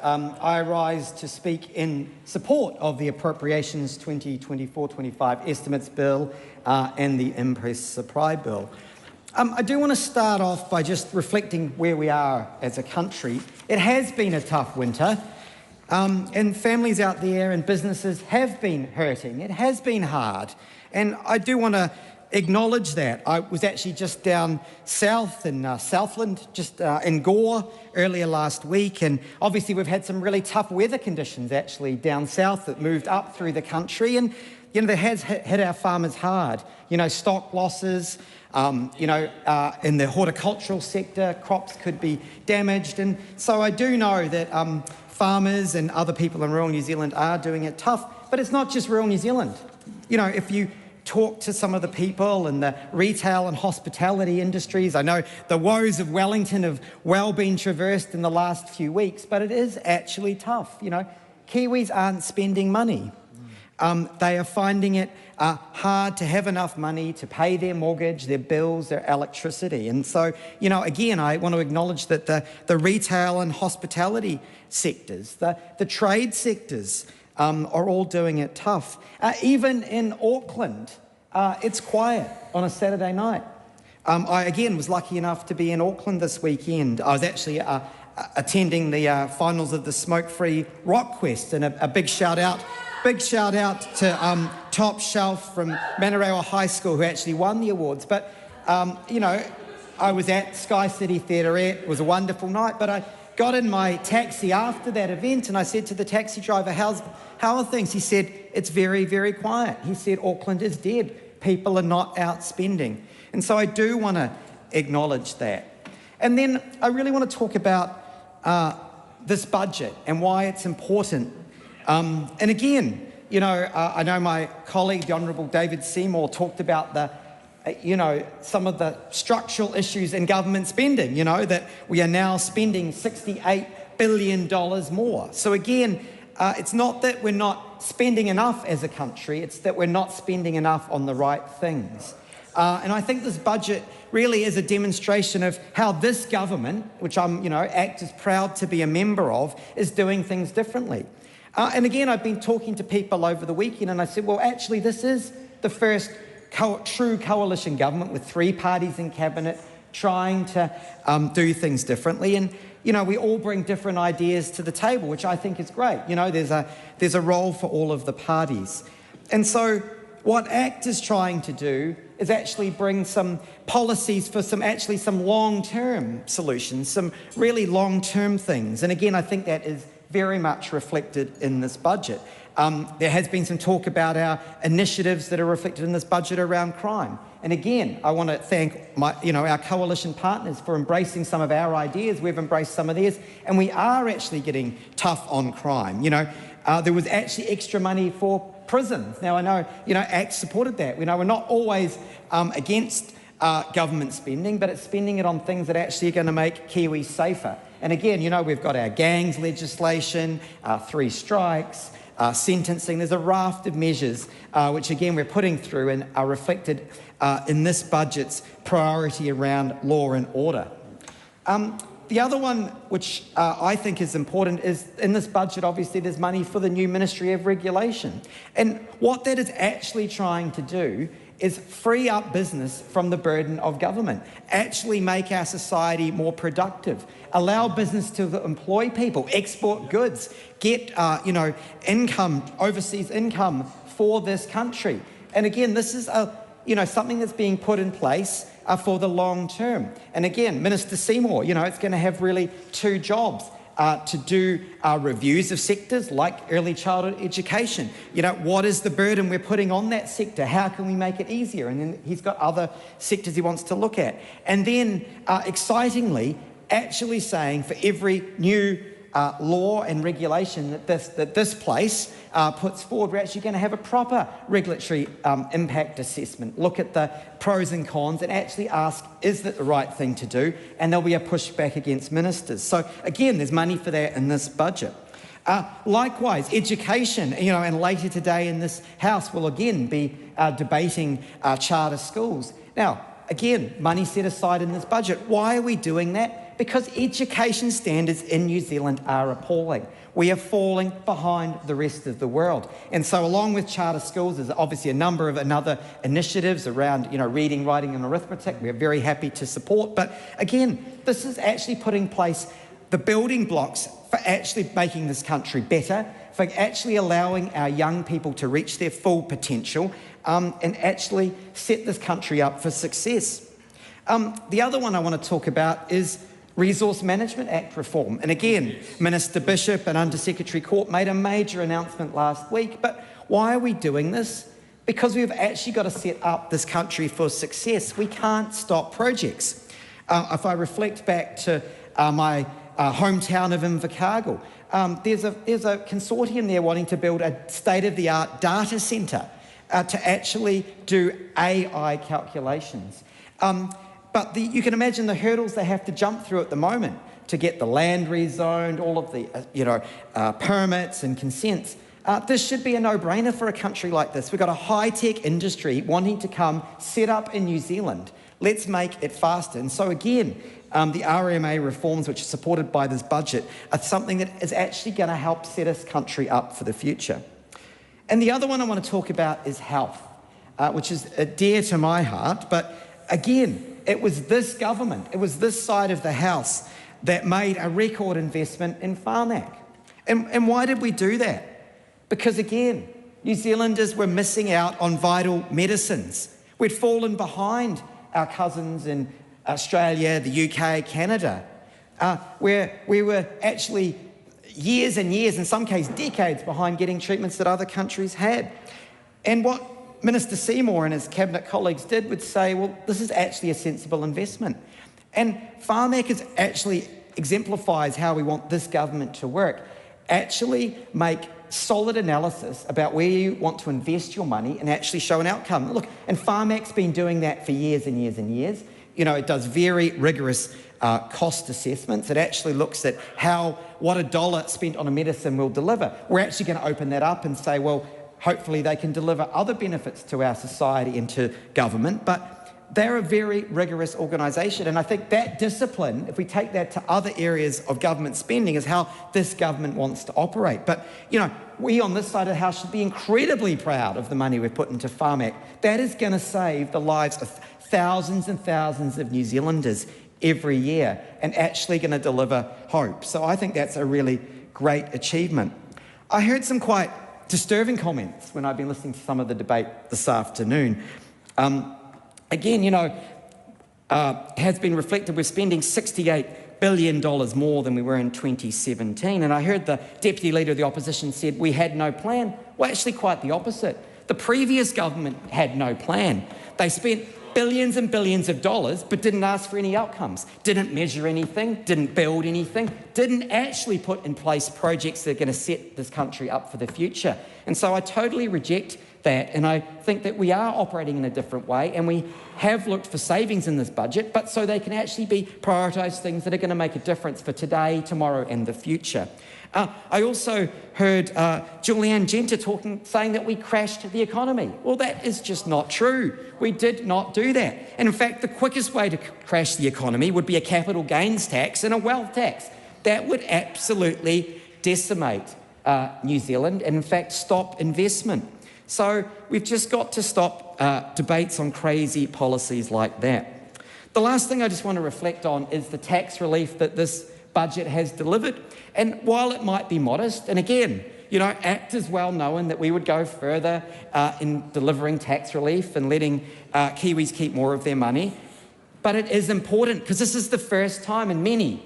I rise to speak in support of the Appropriations 2024-25 Estimates Bill and the Impress Supply Bill. I do want to start off by just reflecting where we are as a country. It has been a tough winter, and families out there and businesses have been hurting. It has been hard, and I do want to acknowledge that. I was actually just down south in Southland, just in Gore earlier last week, and obviously we've had some really tough weather conditions actually down south that moved up through the country, and that has hit our farmers hard. Stock losses, in the horticultural sector, crops could be damaged, and so I do know that farmers and other people in rural New Zealand are doing it tough, but it's not just rural New Zealand. If you talk to some of the people in the retail and hospitality industries, I know the woes of Wellington have well been traversed in the last few weeks, but it is actually tough. Kiwis aren't spending money. They are finding it hard to have enough money to pay their mortgage, their bills, their electricity. And so, again, I want to acknowledge that the retail and hospitality sectors, the trade sectors, are all doing it tough. Even in Auckland, it's quiet on a Saturday night. I, again, was lucky enough to be in Auckland this weekend. I was actually attending the finals of the Smoke-Free Rock Quest, and a big shout out to Top Shelf from Manarewa High School, who actually won the awards. But, I was at Sky City Theaterette. It was a wonderful night, but I got in my taxi after that event and I said to the taxi driver, how are things? He said, it's very, very quiet. He said, Auckland is dead. People are not out spending. And so I do want to acknowledge that. And then I really want to talk about this budget and why it's important. And again, I know my colleague, the Honourable David Seymour, talked about some of the structural issues in government spending, that we are now spending $68 billion more. So again, it's not that we're not spending enough as a country, it's that we're not spending enough on the right things. And I think this budget really is a demonstration of how this government, which I'm, ACT is proud to be a member of, is doing things differently. And again, I've been talking to people over the weekend and I said, well, actually, this is the first true coalition government with 3 parties in cabinet trying to do things differently. And, we all bring different ideas to the table, which I think is great. There's a role for all of the parties. And so what ACT is trying to do is actually bring some policies for some long-term solutions, some really long-term things. And again, I think that is very much reflected in this budget. There has been some talk about our initiatives that are reflected in this budget around crime. And again, I want to thank our coalition partners for embracing some of our ideas. We've embraced some of theirs, and we are actually getting tough on crime. There was actually extra money for prisons. Now, I know, ACT supported that. We're not always against government spending, but it's spending it on things that actually are going to make Kiwis safer. And again, we've got our gangs legislation, 3 strikes, sentencing. There's a raft of measures which, again, we're putting through and are reflected in this budget's priority around law and order. The other one, which I think is important, is in this budget, obviously, there's money for the new Ministry of Regulation. And what that is actually trying to do is free up business from the burden of government, actually make our society more productive, allow business to employ people, export goods, get income, overseas income for this country. And again, this is something that's being put in place for the long term. And again, Minister Seymour, it's going to have really 2 jobs. To do reviews of sectors like early childhood education. What is the burden we're putting on that sector? How can we make it easier? And then he's got other sectors he wants to look at. And then, excitingly, actually saying for every new law and regulation that this place puts forward, we're actually going to have a proper regulatory impact assessment, look at the pros and cons and actually ask, is that the right thing to do? And there'll be a pushback against ministers. So again, there's money for that in this budget. Likewise, education, and later today in this House we'll again be debating charter schools. Now, again, money set aside in this budget. Why are we doing that? because education standards in New Zealand are appalling. We are falling behind the rest of the world. And so along with charter schools, there's obviously a number of other initiatives around reading, writing and arithmetic we're very happy to support. But again, this is actually putting in place the building blocks for actually making this country better, for actually allowing our young people to reach their full potential and actually set this country up for success. The other one I want to talk about is Resource Management Act reform. And again, Minister Bishop and Under Secretary Court made a major announcement last week. But why are we doing this? Because we've actually got to set up this country for success. We can't stop projects. If I reflect back to my hometown of Invercargill, there's a consortium there wanting to build a state-of-the-art data centre to actually do AI calculations. But you can imagine the hurdles they have to jump through at the moment to get the land rezoned, all of the permits and consents. This should be a no-brainer for a country like this. We've got a high-tech industry wanting to come set up in New Zealand. Let's make it faster. And so again, the RMA reforms, which are supported by this budget, are something that is actually going to help set this country up for the future. And the other one I want to talk about is health, which is dear to my heart. But again, it was this government, it was this side of the House that made a record investment in Pharmac. And why did we do that? Because again, New Zealanders were missing out on vital medicines. We'd fallen behind our cousins in Australia, the UK, Canada, where we were actually years and years, in some cases decades, behind getting treatments that other countries had. And what Minister Seymour and his cabinet colleagues did would say, well, this is actually a sensible investment. And Pharmac actually exemplifies how we want this government to work. Actually make solid analysis about where you want to invest your money and actually show an outcome. Look, and Pharmac's been doing that for years and years and years. It does very rigorous cost assessments. It actually looks at what a dollar spent on a medicine will deliver. We're actually going to open that up and say, well, hopefully they can deliver other benefits to our society and to government, but they're a very rigorous organisation. And I think that discipline, if we take that to other areas of government spending, is how this government wants to operate. But, we on this side of the House should be incredibly proud of the money we've put into Pharmac. That is going to save the lives of thousands and thousands of New Zealanders every year and actually going to deliver hope. So I think that's a really great achievement. I heard some quite disturbing comments when I've been listening to some of the debate this afternoon. Again, has been reflected, we're spending $68 billion more than we were in 2017. And I heard the Deputy Leader of the Opposition said we had no plan. Well, actually quite the opposite. The previous government had no plan. They spent billions and billions of dollars, but didn't ask for any outcomes, didn't measure anything, didn't build anything, didn't actually put in place projects that are going to set this country up for the future. And so I totally reject that, and I think that we are operating in a different way, and we have looked for savings in this budget, but so they can actually be prioritised things that are going to make a difference for today, tomorrow and the future. I also heard Julianne Genter saying that we crashed the economy. Well, that is just not true. We did not do that. And in fact, the quickest way to crash the economy would be a capital gains tax and a wealth tax. That would absolutely decimate New Zealand and in fact stop investment. So we've just got to stop debates on crazy policies like that. The last thing I just want to reflect on is the tax relief that this budget has delivered. And while it might be modest, and again, ACT is well known that we would go further in delivering tax relief and letting Kiwis keep more of their money. But it is important because this is the first time in many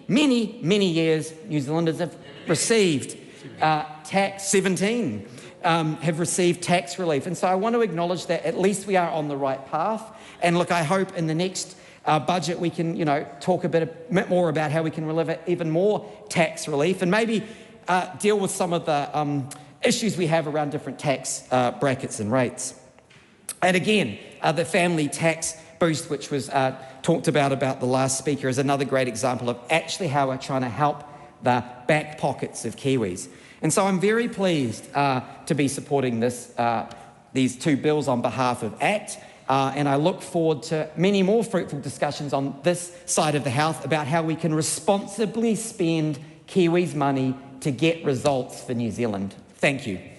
years New Zealanders have received have received tax relief. And so I want to acknowledge that at least we are on the right path. And look, I hope in the next budget we can, talk a bit more about how we can deliver even more tax relief and maybe deal with some of the issues we have around different tax brackets and rates. And again, the family tax boost, which was talked about the last speaker, is another great example of actually how we're trying to help the back pockets of Kiwis. And so I'm very pleased to be supporting these two bills on behalf of ACT. and I look forward to many more fruitful discussions on this side of the house about how we can responsibly spend Kiwis' money to get results for New Zealand. Thank you.